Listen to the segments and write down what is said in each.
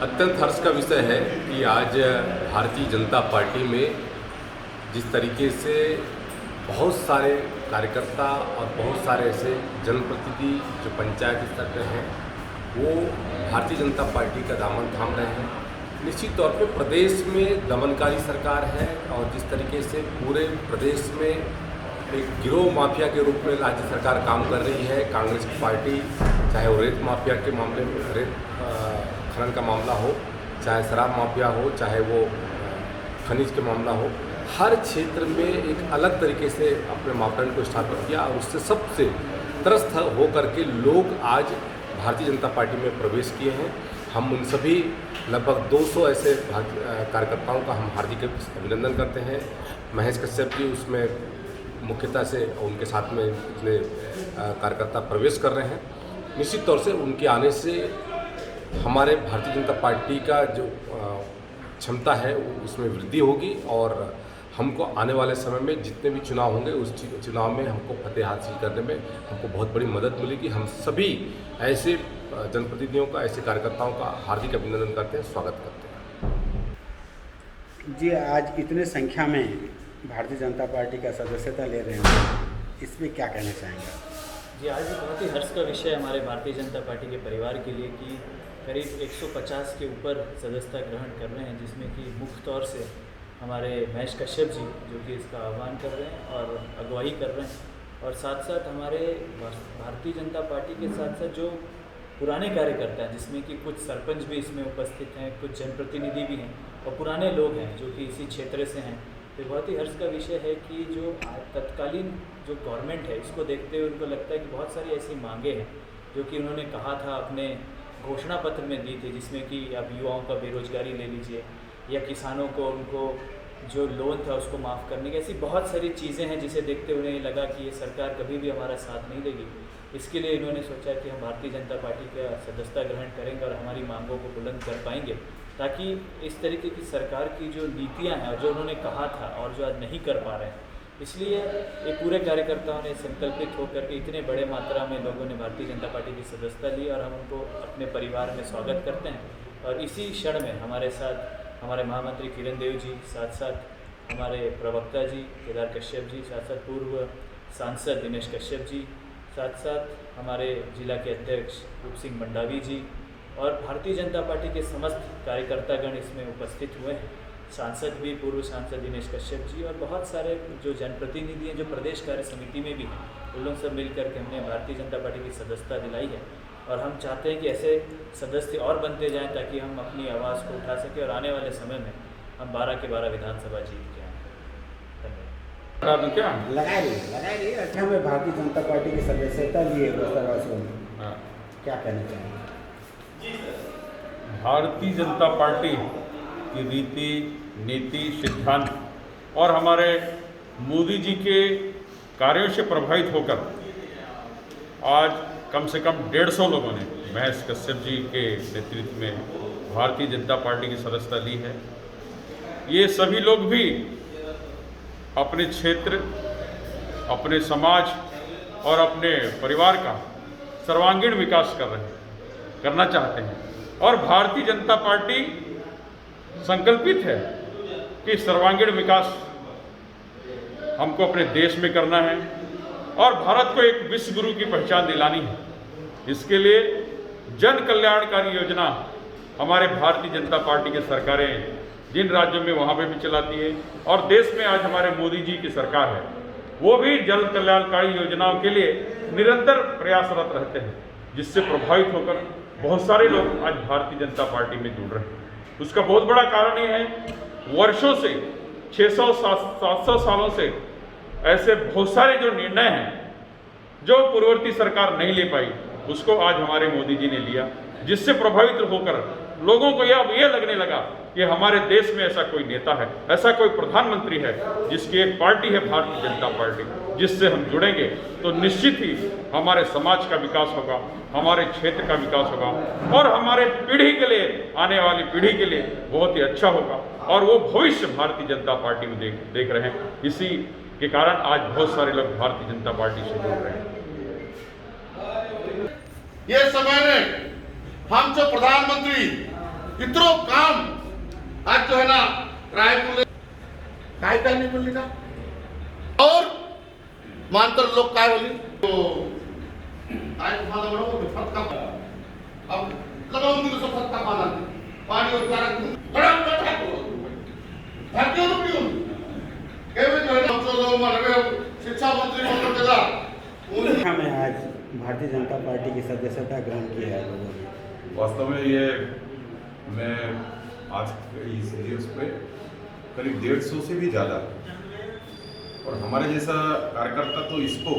अत्यंत हर्ष का विषय है कि आज भारतीय जनता पार्टी में जिस तरीके से बहुत सारे कार्यकर्ता और बहुत सारे ऐसे जनप्रतिनिधि जो पंचायत स्तर पे हैं वो भारतीय जनता पार्टी का दामन थाम रहे हैं। निश्चित तौर पे प्रदेश में दमनकारी सरकार है और जिस तरीके से पूरे प्रदेश में एक गिरोह माफिया के रूप में राज्य सरकार काम कर रही है। कांग्रेस की पार्टी चाहे वो रेत माफिया के मामले में रेत खनन का मामला हो, चाहे शराब माफिया हो, चाहे वो खनिज के मामला हो, हर क्षेत्र में एक अलग तरीके से अपने मापदंड को स्थापित किया और उससे सबसे त्रस्त होकर के लोग आज भारतीय जनता पार्टी में प्रवेश किए हैं। हम उन सभी लगभग 200 ऐसे कार्यकर्ताओं का हम हार्दिक अभिनंदन करते हैं। महेश कश्यप जी उसमें मुख्यतः से उनके साथ में इतने कार्यकर्ता प्रवेश कर रहे हैं। निश्चित तौर से उनके आने से हमारे भारतीय जनता पार्टी का जो क्षमता है उसमें वृद्धि होगी और हमको आने वाले समय में जितने भी चुनाव होंगे उस चुनाव में हमको फतेह हासिल करने में हमको बहुत बड़ी मदद मिलेगी। हम सभी ऐसे जनप्रतिनिधियों का, ऐसे कार्यकर्ताओं का हार्दिक अभिनंदन करते हैं, स्वागत करते हैं। जी, आज इतने संख्या में भारतीय जनता पार्टी का सदस्यता ले रहे हैं, इसमें क्या कहना चाहेंगे? जी, आज बहुत ही हर्ष का विषय हमारे भारतीय जनता पार्टी के परिवार के लिए कि करीब 150 के ऊपर सदस्यता ग्रहण कर रहे हैं, जिसमें कि मुख्य तौर से हमारे महेश कश्यप जी जो कि इसका आह्वान कर रहे हैं और अगुवाई कर रहे हैं, और साथ साथ हमारे भारतीय जनता पार्टी के साथ साथ जो पुराने कार्यकर्ता हैं जिसमें कि कुछ सरपंच भी इसमें उपस्थित हैं, कुछ जनप्रतिनिधि भी हैं और पुराने लोग हैं जो कि इसी क्षेत्र से हैं। तो बहुत ही हर्ष का विषय है कि जो तत्कालीन जो गवर्नमेंट है इसको देखते हुए उनको लगता है कि बहुत सारी ऐसी मांगे हैं जो कि उन्होंने कहा था, अपने घोषणा पत्र में दी थी, जिसमें कि अब युवाओं का बेरोजगारी ले लीजिए या किसानों को उनको जो लोन था उसको माफ़ करने की, ऐसी बहुत सारी चीज़ें हैं जिसे देखते हुए उन्हें लगा कि ये सरकार कभी भी हमारा साथ नहीं देगी। इसके लिए इन्होंने सोचा कि हम भारतीय जनता पार्टी का सदस्यता ग्रहण करेंगे और हमारी मांगों को बुलंद कर पाएंगे, ताकि इस तरीके की सरकार की जो नीतियाँ हैं जो उन्होंने कहा था और जो आज नहीं कर पा रहे हैं, इसलिए ये पूरे कार्यकर्ताओं ने संकल्पित होकर के इतने बड़े मात्रा में लोगों ने भारतीय जनता पार्टी की सदस्यता ली और हम उनको अपने परिवार में स्वागत करते हैं। और इसी क्षण में हमारे साथ हमारे महामंत्री किरण देव जी, साथ साथ हमारे प्रवक्ता जी केदार कश्यप जी, साथ साथ पूर्व सांसद दिनेश कश्यप जी, साथ साथ हमारे जिला के अध्यक्ष रूप सिंह मंडावी जी और भारतीय जनता पार्टी के समस्त कार्यकर्तागण इसमें उपस्थित हुए हैं। सांसद भी, पूर्व सांसद दिनेश कश्यप जी और बहुत सारे जो जनप्रतिनिधि हैं जो प्रदेश कार्य समिति में भी हैं, उन लोग सब मिलकर के हमने भारतीय जनता पार्टी की सदस्यता दिलाई है और हम चाहते हैं कि ऐसे सदस्य और बनते जाएं ताकि हम अपनी आवाज़ को उठा सकें और आने वाले समय में हम 12 के 12 विधानसभा जीत के आएँ। धन्यवाद। लगाइए। अच्छा, मैं भारतीय जनता पार्टी की सदस्यता लिए बस्तरवासियों में क्या कहना चाहेंगे? भारतीय जनता पार्टी की रीति, नीति, सिद्धांत और हमारे मोदी जी के कार्यों से प्रभावित होकर आज कम से कम 150 लोगों ने महेश कश्यप जी के नेतृत्व में भारतीय जनता पार्टी की सदस्यता ली है। ये सभी लोग भी अपने क्षेत्र, अपने समाज और अपने परिवार का सर्वांगीण विकास करना चाहते हैं और भारतीय जनता पार्टी संकल्पित है कि सर्वांगीण विकास हमको अपने देश में करना है और भारत को एक विश्व गुरु की पहचान दिलानी है। इसके लिए जन कल्याणकारी योजना हमारे भारतीय जनता पार्टी की सरकारें जिन राज्यों में वहाँ पे भी चलाती है और देश में आज हमारे मोदी जी की सरकार है, वो भी जन कल्याणकारी योजनाओं के लिए निरंतर प्रयासरत रहते हैं, जिससे प्रभावित होकर बहुत सारे लोग आज भारतीय जनता पार्टी में जुड़ रहे हैं। उसका बहुत बड़ा कारण ये है, वर्षों से 600-700 सालों से ऐसे बहुत सारे जो निर्णय हैं जो पूर्ववर्ती सरकार नहीं ले पाई, उसको आज हमारे मोदी जी ने लिया, जिससे प्रभावित होकर लोगों को यह लगने लगा कि हमारे देश में ऐसा कोई नेता है, ऐसा कोई प्रधानमंत्री है जिसकी एक पार्टी है भारतीय जनता पार्टी, जिससे हम जुड़ेंगे तो निश्चित ही हमारे समाज का विकास होगा, हमारे क्षेत्र का विकास होगा और हमारे पीढ़ी के लिए, आने वाली पीढ़ी के लिए बहुत ही अच्छा होगा और वो भविष्य भारतीय जनता पार्टी में देख रहे हैं। इसी के कारण आज बहुत सारे लोग भारतीय जनता पार्टी से जुड़ रहे हैं। ये समय में हम जो प्रधानमंत्री कितनो काम आज जो है ना रायपुर काय नाही बोलली ना और मानतर लोक काय बोलली तो काय तुम्हाला बरोबर फटका अब लगाऊन दिलं तो फटका पाणी और चारा गरम टाको भाग्य रुपये केवळ जो है ना जो माननीय शिक्षा मंत्री महोदय हमें आज भारतीय जनता पार्टी की सदस्यता ग्रहण की है लोगों ने। वास्तव में ये मैं आज इस दिवस पे करीब 150 से भी ज़्यादा और हमारे जैसा कार्यकर्ता तो इसको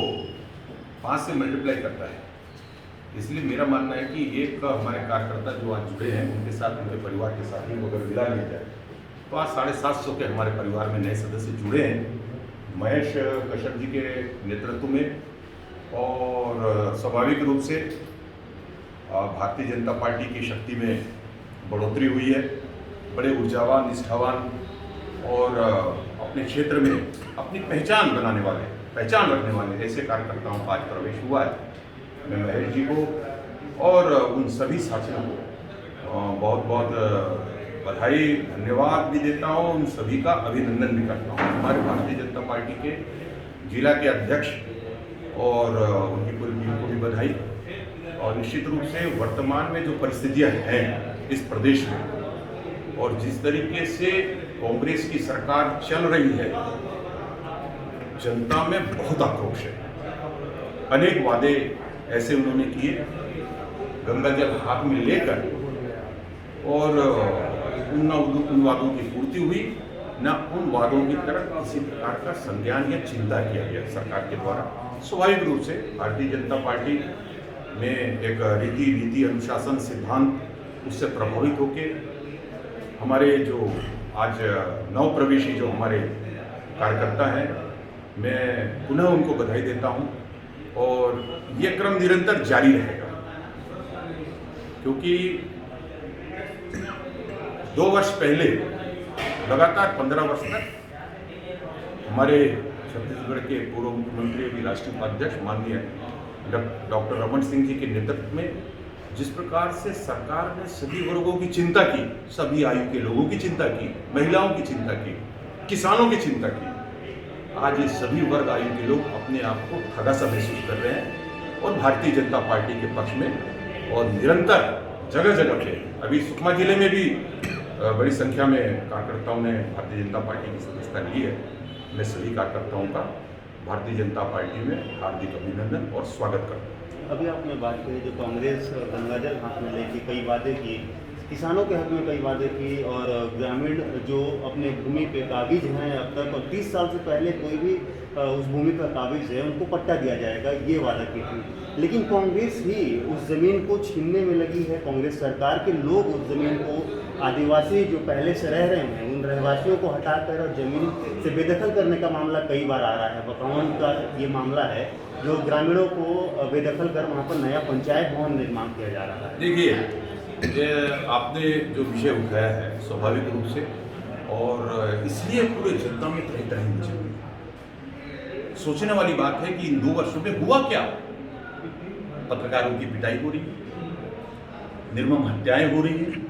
5 से मल्टीप्लाई करता है। इसलिए मेरा मानना है कि एक हमारे कार्यकर्ता जो आज जुड़े हैं उनके साथ उनके परिवार के साथ ही अगर मिला लिया जाए तो आज 750 के हमारे परिवार में नए सदस्य जुड़े हैं महेश कश्यप जी के नेतृत्व में। और स्वाभाविक रूप से भारतीय जनता पार्टी की शक्ति में बढ़ोतरी हुई है। बड़े ऊर्जावान निष्ठावान और अपने क्षेत्र में अपनी पहचान बनाने वाले पहचान रखने वाले ऐसे कार्यकर्ताओं का आज प्रवेश हुआ है। मैं महेश जी को और उन सभी साथियों को बहुत बहुत बधाई धन्यवाद भी देता हूँ, उन सभी का अभिनंदन भी करता हूँ। हमारे भारतीय जनता पार्टी के जिला के अध्यक्ष और उनकी पूरी टीम को भी बधाई। और निश्चित रूप से वर्तमान में जो परिस्थितियां हैं इस प्रदेश में और जिस तरीके से कांग्रेस की सरकार चल रही है जनता में बहुत आक्रोश है। अनेक वादे ऐसे उन्होंने किए गंगा जल हाथ में लेकर और उन वादों की पूर्ति हुई न उन वादों की तरफ किसी प्रकार का संज्ञान या चिंता किया गया सरकार के द्वारा। स्वाभाविक रूप से भारतीय जनता पार्टी में एक रीति अनुशासन सिद्धांत उससे प्रभावित होकर हमारे जो आज नव प्रवेशी जो हमारे कार्यकर्ता हैं मैं पुनः उनको बधाई देता हूं और ये क्रम निरंतर जारी रहेगा क्योंकि 2 वर्ष पहले लगातार 15 वर्ष तक हमारे छत्तीसगढ़ के पूर्व मुख्यमंत्री अभी राष्ट्रीय उपाध्यक्ष माननीय डॉक्टर रमन सिंह जी के नेतृत्व में जिस प्रकार से सरकार ने सभी वर्गों की चिंता की, सभी आयु के लोगों की चिंता की, महिलाओं की चिंता की, किसानों की चिंता की, आज ये सभी वर्ग आयु के लोग अपने आप को ठगा सा महसूस कर रहे हैं और भारतीय जनता पार्टी के पक्ष में और निरंतर जगह जगह पे अभी सुकमा जिले में भी बड़ी संख्या में कार्यकर्ताओं ने भारतीय जनता पार्टी की सदस्यता ली है। मैं सभी कार्यकर्ताओं का भारतीय जनता पार्टी में हार्दिक अभिनंदन और स्वागत करता हूँ। अभी आपने बात करी जो कांग्रेस गंगाजल हाथ में लेके कई वादे किए, किसानों के हक में कई वादे किए और ग्रामीण जो अपने भूमि पे काबिज हैं अब तक और 30 साल से पहले कोई भी उस भूमि पर काबिज है उनको पट्टा दिया जाएगा ये वादा की थी। लेकिन कांग्रेस ही उस ज़मीन को छीनने में लगी है। कांग्रेस सरकार के लोग उस ज़मीन को आदिवासी जो पहले से रह रहे हैं उन रहवासियों को हटाकर और ज़मीन से बेदखल करने का मामला कई बार आ रहा है। बकौन का ये मामला है जो ग्रामीणों को बेदखल कर वहाँ पर नया पंचायत भवन निर्माण किया जा रहा है। देखिए ये आपने जो विषय उठाया है स्वाभाविक रूप से और इसलिए पूरे जनता में तरह तरह मची हुई सोचने वाली बात है कि इन 2 वर्षों में हुआ क्या। पत्रकारों की पिटाई हो रही है, निर्मम हत्याएं हो रही हैं,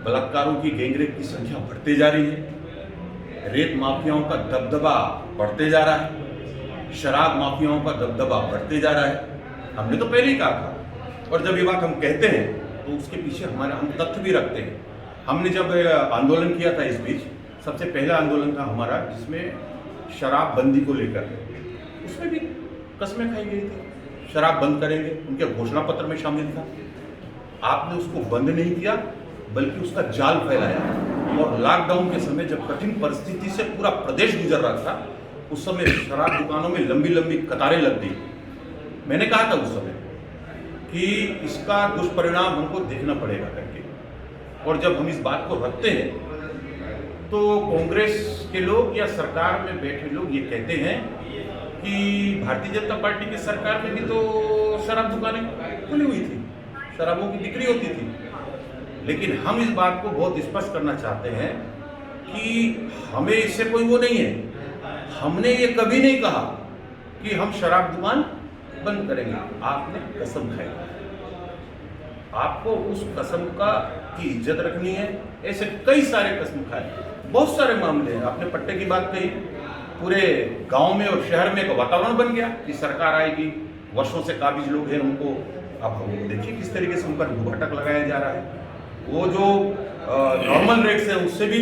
बलात्कारों की गैंगरेप की संख्या बढ़ते जा रही है, रेत माफियाओं का दबदबा बढ़ते जा रहा है, शराब माफियाओं का दबदबा बढ़ते जा रहा है। हमने तो पहले ही कहा था और जब ये बात हम कहते हैं तो उसके पीछे हमारे हम तथ्य भी रखते हैं। हमने जब आंदोलन किया था इस बीच सबसे पहला आंदोलन था हमारा जिसमें शराब बंदी को लेकर उसमें भी कस्में खाई गई थी शराब बंद करेंगे, उनके घोषणा पत्र में शामिल था। आपने उसको बंद नहीं किया बल्कि उसका जाल फैलाया और लॉकडाउन के समय जब कठिन परिस्थिति से पूरा प्रदेश गुजर रहा था उस समय शराब दुकानों में लंबी लंबी कतारें लग गई। मैंने कहा था उस समय कि इसका दुष्परिणाम हमको देखना पड़ेगा करके और जब हम इस बात को रखते हैं तो कांग्रेस के लोग या सरकार में बैठे लोग ये कहते हैं कि भारतीय जनता पार्टी की सरकार में भी तो शराब दुकानें खुली हुई थी, शराबों की बिक्री होती थी। लेकिन हम इस बात को बहुत स्पष्ट करना चाहते हैं कि हमें इससे कोई वो नहीं है। हमने ये कभी नहीं कहा कि हम शराब दुकान बंद करेंगे। आपने कसम खाई, आपको उस कसम का की इज्जत रखनी है। ऐसे कई सारे कसम खाए, बहुत सारे मामले हैं। आपने पट्टे की बात कही, पूरे गांव में और शहर में एक वातावरण बन गया कि सरकार आएगी, वर्षों से काबिज लोग हैं उनको, अब देखिए किस तरीके से उन पर भूभाटक लगाया जा रहा है। वो जो नॉर्मल रेट्स हैं उससे भी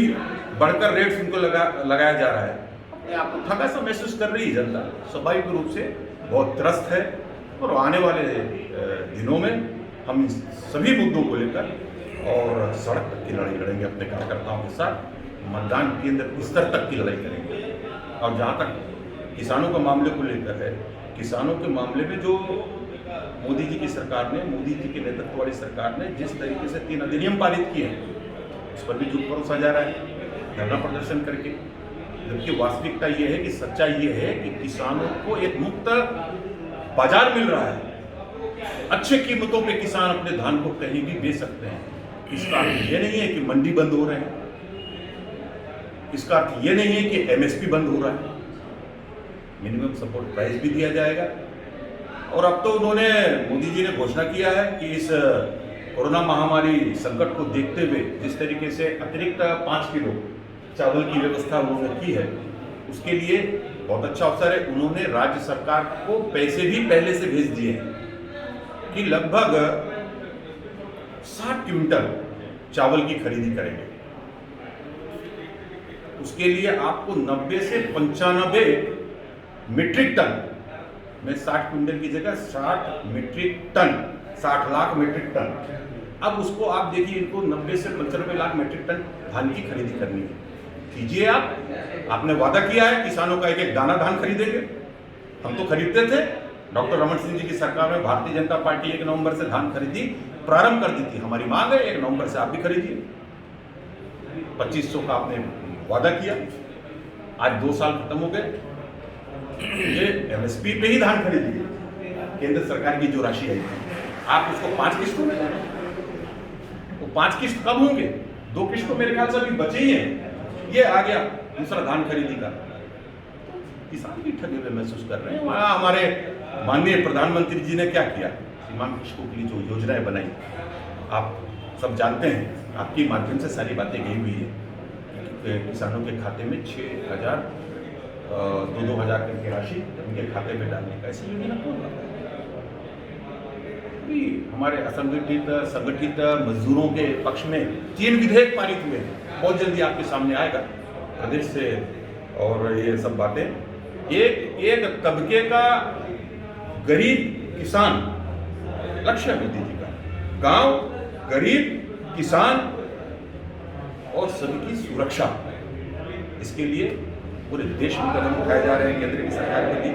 बढ़कर रेट्स उनको लगाया जा रहा है। अपने आप को थका सा महसूस कर रही है जनता, स्वाभाविक रूप से बहुत त्रस्त है। और आने वाले दिनों में हम सभी मुद्दों को लेकर और सड़क तक की लड़ाई लड़ेंगे अपने कार्यकर्ताओं के साथ, मतदान केंद्र स्तर तक की लड़ाई करेंगे। और जहाँ तक किसानों के मामले को लेकर है, किसानों के मामले में जो मोदी जी की सरकार ने, मोदी जी के नेतृत्व वाली सरकार ने जिस तरीके से 3 अधिनियम पारित किए हैं, उस पर भी झूठ परोसा जा रहा है धरना प्रदर्शन करके। जबकि वास्तविकता ये है कि सच्चाई ये है कि किसानों को एक मुक्त बाजार मिल रहा है, अच्छे कीमतों पे किसान अपने धान को कहीं भी बेच सकते हैं। इसका अर्थ ये नहीं है कि मंडी बंद हो रहे हैं, इसका अर्थ ये नहीं है कि एमएसपी बंद हो रहा है, मिनिमम सपोर्ट प्राइस भी दिया जाएगा। और अब तो उन्होंने, मोदी जी ने घोषणा किया है कि इस कोरोना महामारी संकट को देखते हुए जिस तरीके से अतिरिक्त 5 किलो चावल की व्यवस्था उन्होंने की है, उसके लिए बहुत अच्छा अवसर है। उन्होंने राज्य सरकार को पैसे भी पहले से भेज दिए हैं कि लगभग 60 क्विंटल चावल की खरीदी करेंगे। उसके लिए आपको 90 से 95 मीट्रिक टन, मैं 60 क्विंटल की जगह 60 metric ton, 60 lakh metric ton. अब उसको आप देखिए, इनको 90 से 95 लाख मीट्रिक टन धान की खरीदी करनी है। कीजिए आप, आपने वादा किया है किसानों का एक एक दाना धान खरीदेंगे। हम तो खरीदते थे, डॉक्टर रमन सिंह जी की सरकार में भारतीय जनता पार्टी 1 नवंबर से धान खरीदी प्रारंभ कर दी थी। हमारी मांग है 1 नवंबर से आप भी खरीदिए। 2500 का आपने वादा किया, आज 2 साल खत्म हो गए, ये एमएसपी पे ही धान खरीदी केंद्र सरकार की जो राशि आई थी, आप उसको 5 किस्तों में दें। तो 5 किस्त कब होंगे? 2 किस्त तो मेरे ख्याल से अभी बचे ही हैं। ये आ गया दूसरा धान खरीदी का, किसान भी ठगे हुए महसूस कर रहे हैं। वहाँ हमारे माननीय प्रधानमंत्री जी ने क्या किया, सीमांत कृषकों के लिए जो योजनाएं बनाई, आप सब जानते हैं, आपके माध्यम से सारी बातें गई हुई है। किसानों के खाते में 6,000 2,000 की राशि उनके खाते में डालने का, ऐसी योजना क्यों लाता है? हमारे असंगठित संगठित मजदूरों के पक्ष में 3 विधेयक पारित हुए हैं, बहुत जल्दी आपके सामने आएगा प्रदेश से। और ये सब बातें, एक तबके का गरीब किसान लक्ष्य है मोदी जी का, गांव, गरीब, किसान और सभी की सुरक्षा, इसके लिए पूरे देश में कदम उठाए जा रहे हैं केंद्र की सरकार के लिए।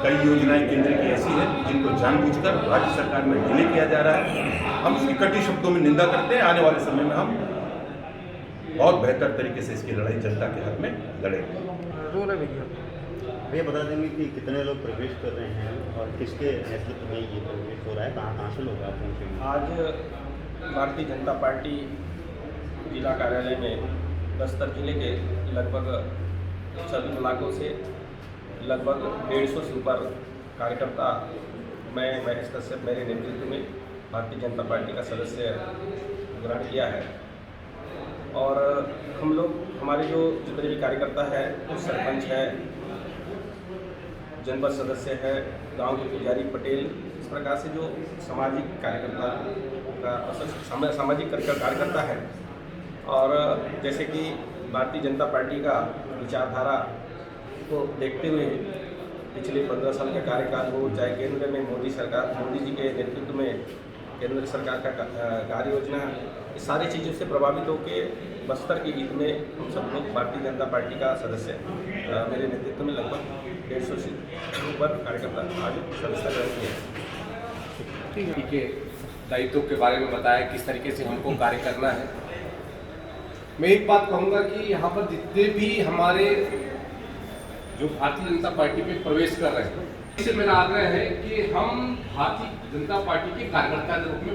कई योजनाएं केंद्र की ऐसी हैं जिनको जानबूझकर राज्य सरकार में डिले किया जा रहा है। हम उसकी कटी शब्दों में निंदा करते हैं। आने वाले समय में हम बहुत बेहतर तरीके से इसकी लड़ाई जनता के हक में लड़ेंगे। भैया बता देंगे कि कितने लोग प्रवेश कर रहे हैं और किसके नेतृत्व में ये प्रवेश हो रहा है, कहाँ से लोग आते हैं? आज भारतीय जनता पार्टी जिला कार्यालय में बस्तर जिले के लगभग सभी इलाकों से लगभग 150 से ऊपर कार्यकर्ता, मैं महेश कश्यप, मेरे नेतृत्व में भारतीय जनता पार्टी का सदस्य ग्रहण किया है। और हम लोग, हमारे जो जितने भी कार्यकर्ता हैं, कुछ सरपंच है, जनपद सदस्य है, गांव के पुजारी पटेल, इस प्रकार से जो सामाजिक कार्यकर्ता का सामाजिक कार्यकर्ता है। और जैसे कि भारतीय जनता पार्टी का विचारधारा को देखते हुए पिछले 15 साल का कार्यकाल हो, चाहे केंद्र में मोदी जी के नेतृत्व में केंद्र सरकार का कार्य योजना, ये सारी चीज़ों से प्रभावित होकर बस्तर के हित में हम सब लोग भारतीय जनता पार्टी का सदस्य, मेरे नेतृत्व में लगभग 150 से ऊपर कार्यकर्ता आज सदस्यता ग्रहण किया। के दायित्वों के बारे में बताया, किस तरीके से हमको कार्य करना है। मैं एक बात कहूँगा कि यहाँ पर जितने भी हमारे जो भारतीय जनता पार्टी में प्रवेश कर रहे हैं, इससे मेरा आग्रह है कि हम भारतीय जनता पार्टी के कार्यकर्ता के रूप में